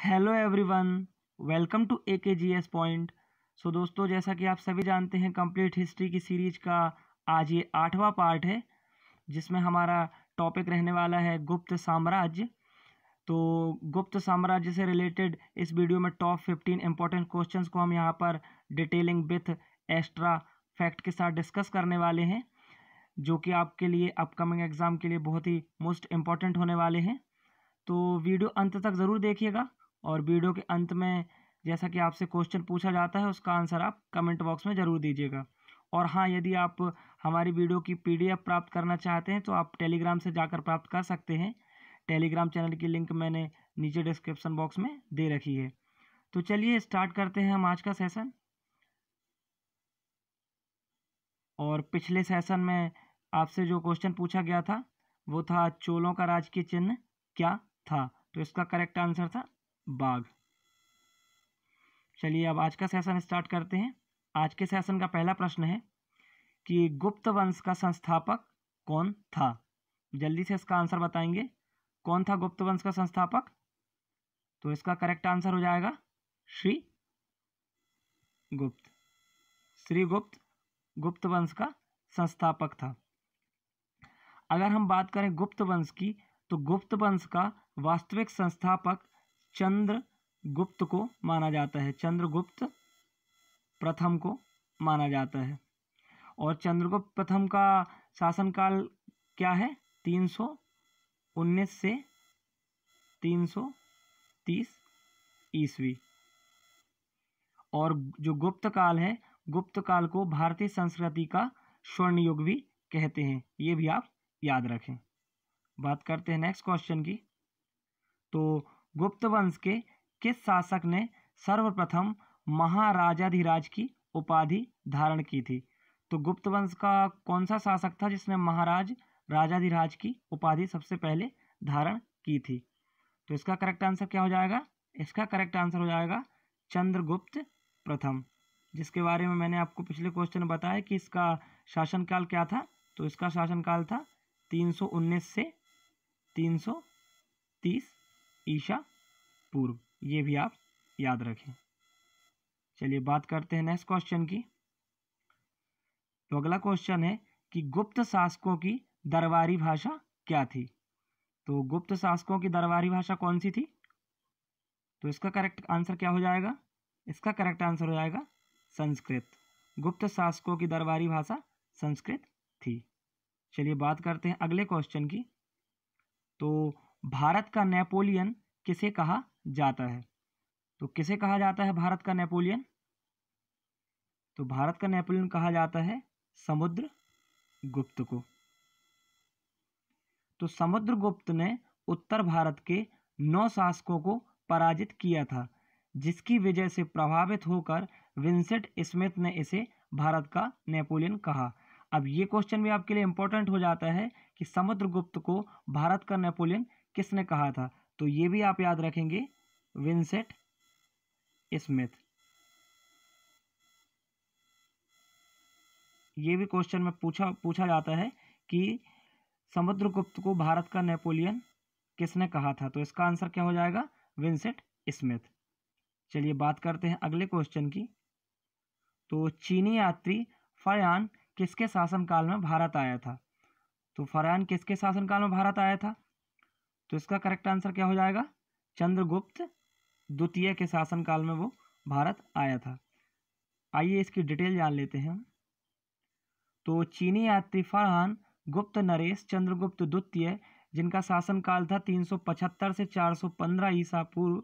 Hello everyone, welcome to AKGS point. So दोस्तों, जैसा कि आप सभी जानते हैं, कंप्लीट हिस्ट्री की सीरीज का आज ये 8वां पार्ट है, जिसमें हमारा टॉपिक रहने वाला है गुप्त साम्राज्य। तो गुप्त साम्राज्य से रिलेटेड इस वीडियो में टॉप 15 इंपॉर्टेंट क्वेश्चंस को हम यहाँ पर डिटेलिंग विथ एक्स्ट्रा फैक्ट के साथ डिस्कस करने वाले हैं, जो कि आपके लिए अपकमिंग एग्ज़ाम के लिए बहुत ही मोस्ट इम्पॉर्टेंट होने वाले हैं। तो वीडियो अंत तक ज़रूर देखिएगा, और वीडियो के अंत में जैसा कि आपसे क्वेश्चन पूछा जाता है उसका आंसर आप कमेंट बॉक्स में ज़रूर दीजिएगा। और हाँ, यदि आप हमारी वीडियो की PDF प्राप्त करना चाहते हैं तो आप टेलीग्राम से जाकर प्राप्त कर सकते हैं। टेलीग्राम चैनल की लिंक मैंने नीचे डिस्क्रिप्शन बॉक्स में दे रखी है। तो चलिए स्टार्ट करते हैं हम आज का सेशन। और पिछले सेशन में आपसे जो क्वेश्चन पूछा गया था वो था चोलों का राजकीय चिन्ह क्या था, तो इसका करेक्ट आंसर था बाघ। चलिए अब आज का सेशन स्टार्ट करते हैं। आज के सेशन का पहला प्रश्न है कि गुप्त वंश का संस्थापक कौन था। जल्दी से इसका आंसर बताएंगे, कौन था गुप्त वंश का संस्थापक। तो इसका करेक्ट आंसर हो जाएगा श्री गुप्त। श्री गुप्त गुप्त वंश का संस्थापक था। अगर हम बात करें गुप्त वंश की, तो गुप्त वंश का वास्तविक संस्थापक चंद्रगुप्त को माना जाता है। चंद्रगुप्त प्रथम को माना जाता है। और चंद्रगुप्त प्रथम का शासनकाल क्या है? 319 से 330 ईस्वी। और जो गुप्त काल है, गुप्त काल को भारतीय संस्कृति का स्वर्ण युग भी कहते हैं, ये भी आप याद रखें। बात करते हैं नेक्स्ट क्वेश्चन की। तो गुप्त वंश के किस शासक ने सर्वप्रथम महाराजाधिराज की उपाधि धारण की थी? तो गुप्त वंश का कौन सा शासक था जिसने महाराज राजाधिराज की उपाधि सबसे पहले धारण की थी? तो इसका करेक्ट आंसर क्या हो जाएगा? इसका करेक्ट आंसर हो जाएगा चंद्रगुप्त प्रथम, जिसके बारे में मैंने आपको पिछले क्वेश्चन में बताया कि इसका शासनकाल क्या था। तो इसका शासनकाल था 319 से 330 ईसा पूर्व, ये भी आप याद रखें। चलिए बात करते हैं नेक्स्ट क्वेश्चन की। तो अगला क्वेश्चन है कि गुप्त शासकों की दरबारी भाषा क्या थी? तो गुप्त शासकों की दरबारी भाषा कौन सी थी? तो इसका करेक्ट आंसर क्या हो जाएगा? इसका करेक्ट आंसर हो जाएगा संस्कृत। गुप्त शासकों की दरबारी भाषा संस्कृत थी। चलिए बात करते हैं अगले क्वेश्चन की। तो भारत का नेपोलियन किसे कहा जाता है? तो किसे कहा जाता है भारत का नेपोलियन? तो भारत का नेपोलियन कहा जाता है समुद्रगुप्त को। तो समुद्रगुप्त ने उत्तर भारत के 9 शासकों को पराजित किया था, जिसकी वजह से प्रभावित होकर विंसेंट स्मिथ ने इसे भारत का नेपोलियन कहा। अब ये क्वेश्चन भी आपके लिए इंपॉर्टेंट हो जाता है कि समुद्रगुप्त को भारत का नेपोलियन किसने कहा था। तो ये भी आप याद रखेंगे, विंसेंट स्मिथ। ये भी क्वेश्चन में पूछा जाता है कि समुद्रगुप्त को भारत का नेपोलियन किसने कहा था। तो इसका आंसर क्या हो जाएगा? Vincent Smith. चलिए बात करते हैं अगले क्वेश्चन की। तो चीनी यात्री फरयान किसके शासनकाल में भारत आया था? तो फरयान किसके शासनकाल में भारत आया था? तो इसका करेक्ट आंसर क्या हो जाएगा? चंद्रगुप्त द्वितीय के शासनकाल में वो भारत आया था। आइए इसकी डिटेल जान लेते हैं। तो चीनी यात्री फरहान गुप्त नरेश चंद्रगुप्त द्वितीय, जिनका शासनकाल था 375 से 415 ईसा पूर्व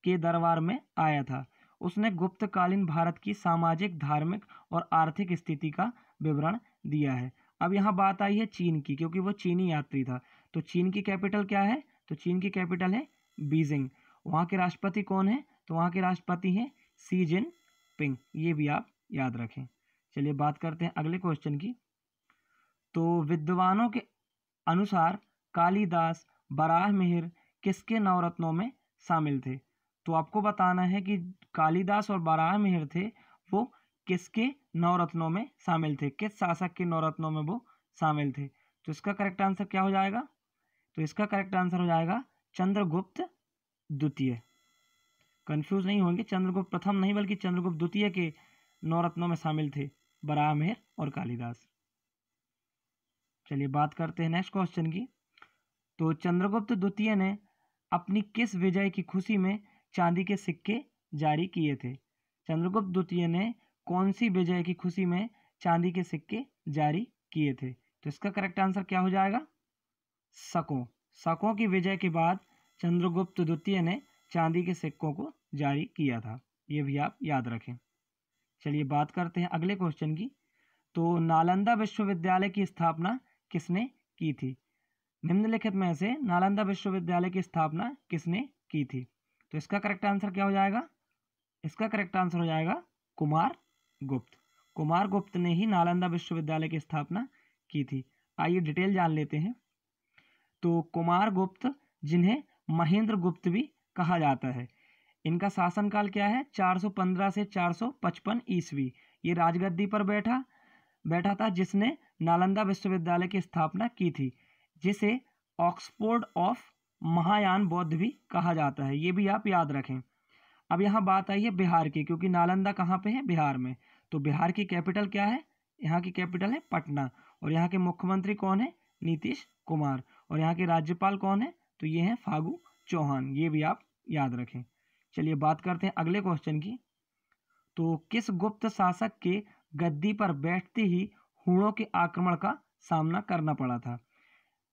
के दरबार में आया था। उसने गुप्तकालीन भारत की सामाजिक, धार्मिक और आर्थिक स्थिति का विवरण दिया है। अब यहाँ बात आई है चीन की, क्योंकि वो चीनी यात्री था। तो चीन की कैपिटल क्या है? तो चीन की कैपिटल है बीजिंग। वहाँ के राष्ट्रपति कौन है? तो वहाँ के राष्ट्रपति हैं शी जिनपिंग। ये भी आप याद रखें। चलिए बात करते हैं अगले क्वेश्चन की। तो विद्वानों के अनुसार कालिदास बराहमिहिर किसके नवरत्नों में शामिल थे? तो आपको बताना है कि कालिदास और बराहमिहिर थे वो किसके नवरत्नों में शामिल थे, किस शासक के नवरत्नों में वो शामिल थे। तो इसका करेक्ट आंसर क्या हो जाएगा? तो इसका करेक्ट आंसर हो जाएगा चंद्रगुप्त द्वितीय। कंफ्यूज नहीं होंगे, चंद्रगुप्त प्रथम नहीं बल्कि चंद्रगुप्त द्वितीय के 9 रत्नों में शामिल थे, बराहमिहिर और कालिदास। चलिए बात करते हैं नेक्स्ट क्वेश्चन की। तो चंद्रगुप्त द्वितीय ने अपनी किस विजय की खुशी में चांदी के सिक्के जारी किए थे? चंद्रगुप्त द्वितीय ने कौन सी विजय की खुशी में चांदी के सिक्के जारी किए थे? तो इसका करेक्ट आंसर क्या हो जाएगा? शकों की विजय के बाद चंद्रगुप्त द्वितीय ने चांदी के सिक्कों को जारी किया था, ये भी आप याद रखें। चलिए बात करते हैं अगले क्वेश्चन की। तो नालंदा विश्वविद्यालय की स्थापना किसने की थी? निम्नलिखित में से नालंदा विश्वविद्यालय की स्थापना किसने की थी? तो इसका करेक्ट आंसर क्या हो जाएगा? इसका करेक्ट आंसर हो जाएगा कुमार गुप्त। कुमार गुप्त ने ही नालंदा विश्वविद्यालय की स्थापना की थी। आइए डिटेल जान लेते हैं। तो कुमार गुप्त, जिन्हें महेंद्र गुप्त भी कहा जाता है, इनका शासनकाल क्या है? 415 से 455 ईस्वी। ये राजगद्दी पर बैठा था, जिसने नालंदा विश्वविद्यालय की स्थापना की थी, जिसे ऑक्सफोर्ड ऑफ महायान बौद्ध भी कहा जाता है, ये भी आप याद रखें। अब यहाँ बात आई है बिहार की, क्योंकि नालंदा कहाँ पे है? बिहार में। तो बिहार की कैपिटल क्या है? यहाँ की कैपिटल है पटना। और यहाँ के मुख्यमंत्री कौन है? नीतीश कुमार। और यहाँ के राज्यपाल कौन है? तो ये हैं फागू चौहान, ये भी आप याद रखें। चलिए बात करते हैं अगले क्वेश्चन की। तो किस गुप्त शासक के गद्दी पर बैठते ही हूणों के आक्रमण का सामना करना पड़ा था?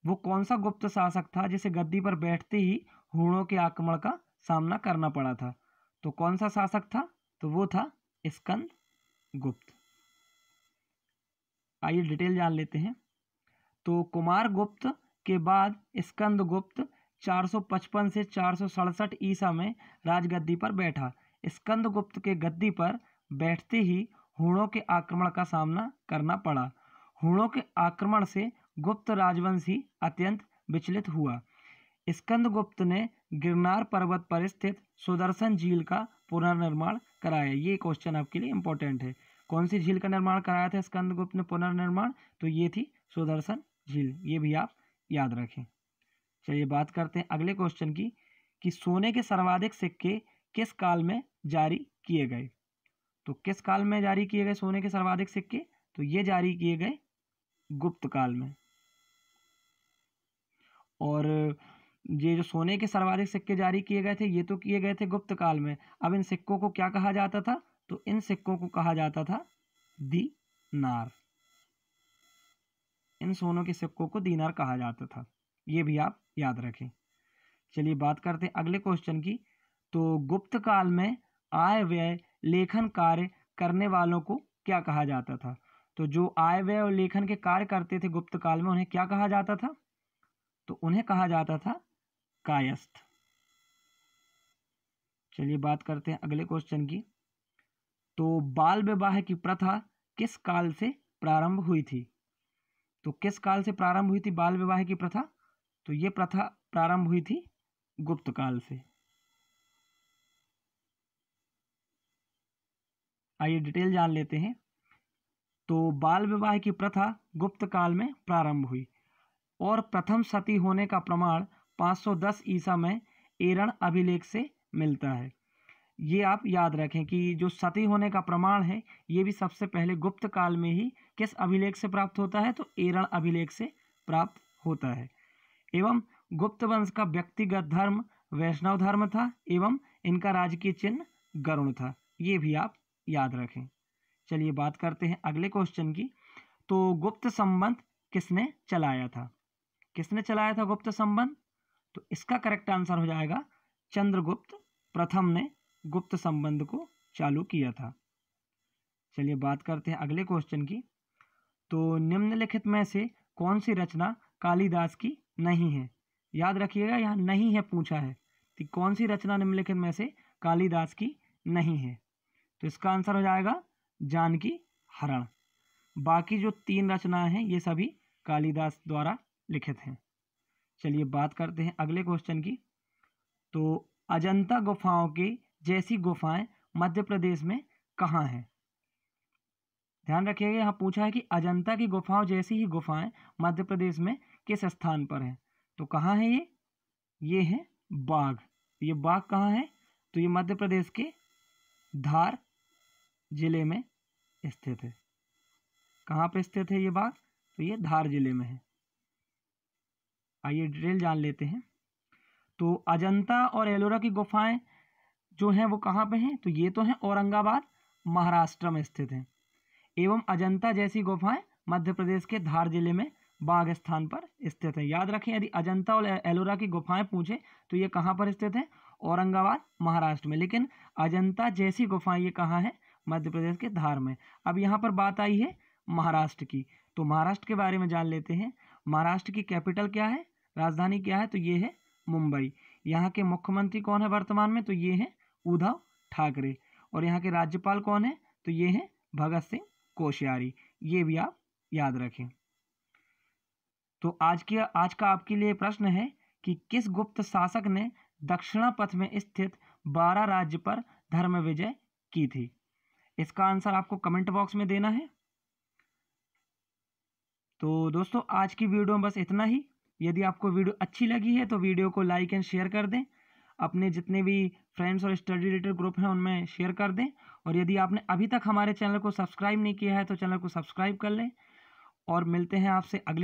वो कौन सा गुप्त शासक था जिसे गद्दी पर बैठते ही हूणों के आक्रमण का सामना करना पड़ा था? तो कौन सा शासक था? तो वो था स्कंद गुप्त। आइए डिटेल जान लेते हैं। तो कुमार गुप्त के बाद स्कंद गुप्त 455 से 467 ईसा में राजगद्दी पर बैठा। स्कंद गुप्त के गद्दी पर बैठते ही हूणों के आक्रमण का सामना करना पड़ा। हूणों के आक्रमण से गुप्त राजवंश ही अत्यंत विचलित हुआ। स्कंद गुप्त ने गिरनार पर्वत पर स्थित सुदर्शन झील का पुनर्निर्माण कराया। ये क्वेश्चन आपके लिए इंपॉर्टेंट है। कौन सी झील का निर्माण कराया था स्कंद गुप्त ने पुनर्निर्माण? तो ये थी सुदर्शन झील, ये भी आप याद रखें। चलिए बात करते हैं अगले क्वेश्चन की कि सोने के सर्वाधिक सिक्के किस काल में जारी किए गए? तो किस काल में जारी किए गए सोने के सर्वाधिक सिक्के? तो ये जारी किए गए गुप्त काल में। और ये जो सोने के सर्वाधिक सिक्के जारी किए गए थे, ये तो किए गए थे गुप्त काल में। अब इन सिक्कों को क्या कहा जाता था? तो इन सिक्कों को कहा जाता था दीनार। इन सोनों के सिक्कों को दीनार कहा जाता था, ये भी आप याद रखें। चलिए बात करते हैं अगले क्वेश्चन की। तो गुप्त काल में आय व्यय लेखन कार्य करने वालों को क्या कहा जाता था? तो जो आय व्यय और लेखन के कार्य करते थे गुप्त काल में, उन्हें क्या कहा जाता था? तो उन्हें कहा जाता था कायस्थ। चलिए बात करते हैं अगले क्वेश्चन की। तो बाल विवाह की प्रथा किस काल से प्रारंभ हुई थी? तो किस काल से प्रारंभ हुई थी बाल विवाह की प्रथा? तो ये प्रथा प्रारंभ हुई थी गुप्त काल से। आइए डिटेल जान लेते हैं। तो बाल विवाह की प्रथा गुप्त काल में प्रारंभ हुई और प्रथम सती होने का प्रमाण 510 ईसा में एरण अभिलेख से मिलता है। ये आप याद रखें कि जो सती होने का प्रमाण है, ये भी सबसे पहले गुप्त काल में ही किस अभिलेख से प्राप्त होता है? तो एरण अभिलेख से प्राप्त होता है। एवं गुप्त वंश का व्यक्तिगत धर्म वैष्णव धर्म था एवं इनका राजकीय चिन्ह गरुड़ था, ये भी आप याद रखें। चलिए बात करते हैं अगले क्वेश्चन की। तो गुप्त संबंध किसने चलाया था? किसने चलाया था गुप्त संबंध? तो इसका करेक्ट आंसर हो जाएगा चंद्रगुप्त प्रथम ने गुप्त संबंध को चालू किया था। चलिए बात करते हैं अगले क्वेश्चन की। तो निम्नलिखित में से कौन सी रचना कालिदास की नहीं है? याद रखिएगा, यहाँ नहीं है पूछा है कि कौन सी रचना निम्नलिखित में से कालिदास की नहीं है। तो इसका आंसर हो जाएगा जानकी हरण। बाकी जो 3 रचनाएं हैं ये सभी कालिदास द्वारा लिखित हैं। चलिए बात करते हैं अगले क्वेश्चन की। तो अजंता गुफाओं की जैसी गुफाएं मध्य प्रदेश में कहाँ हैं? ध्यान रखिएगा, यहाँ पूछा है कि अजंता की गुफाओं जैसी ही गुफाएं मध्य प्रदेश में किस स्थान पर हैं? तो कहाँ है ये है बाघ। ये बाघ कहाँ है? तो ये मध्य प्रदेश के धार जिले में स्थित है। कहाँ पे स्थित है ये बाग? तो ये धार जिले में है। आइए डिटेल जान लेते हैं। तो अजंता और एलोरा की गुफाएं जो हैं वो कहाँ पे हैं? तो ये तो हैं औरंगाबाद महाराष्ट्र में स्थित हैं। एवं अजंता जैसी गुफाएं मध्य प्रदेश के धार जिले में बाग स्थान पर स्थित है। याद रखें, यदि अजंता और एलोरा की गुफाएं पूछे तो ये कहाँ पर स्थित है? औरंगाबाद महाराष्ट्र में। लेकिन अजंता जैसी गुफाएं ये कहाँ है? मध्य प्रदेश के धार में। अब यहाँ पर बात आई है महाराष्ट्र की, तो महाराष्ट्र के बारे में जान लेते हैं। महाराष्ट्र की कैपिटल क्या है, राजधानी क्या है? तो ये है मुंबई। यहाँ के मुख्यमंत्री कौन है वर्तमान में? तो ये है उद्धव ठाकरे। और यहाँ के राज्यपाल कौन है? तो ये है भगत सिंह कोश्यारी। ये भी आप याद रखें। तो आज का आपके लिए प्रश्न है कि किस गुप्त शासक ने दक्षिणापथ में स्थित 12 राज्य पर धर्म विजय की थी? इसका आंसर आपको कमेंट बॉक्स में देना है। तो दोस्तों आज की वीडियो में बस इतना ही। यदि आपको वीडियो अच्छी लगी है तो वीडियो को लाइक एंड शेयर कर दें, अपने जितने भी फ्रेंड्स और स्टडी रिलेटेड ग्रुप हैं उनमें शेयर कर दें। और यदि आपने अभी तक हमारे चैनल को सब्सक्राइब नहीं किया है तो चैनल को सब्सक्राइब कर लें। और मिलते हैं आपसे अगले